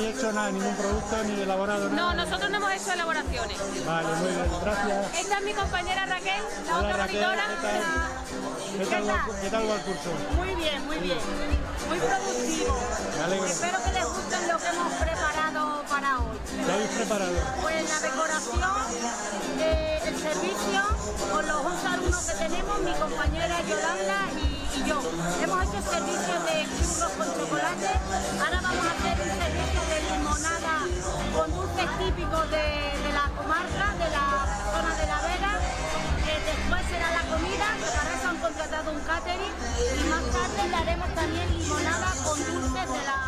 habéis hecho nada, ningún producto ni elaborado nada. No, nosotros no hemos hecho elaboraciones. Vale, muy bien, gracias. Esta es mi compañera Raquel, la Hola, otra Raquel, monitora. ¿Qué tal va el curso? Muy bien, muy bien. Muy productivo. Me alegro. Espero que les guste lo que hemos preparado para hoy. ¿Qué habéis preparado? Pues la decoración, el servicio, con los 11 alumnos que tenemos, mi compañera Yolanda y yo. Hemos hecho servicio de churros con chocolate. Ahora vamos a hacer un servicio de limonada con dulces típicos de la comarca, de la zona de La Vega. Después será la comida, que para eso han contratado un catering, y más tarde le haremos también limonada con dulces de la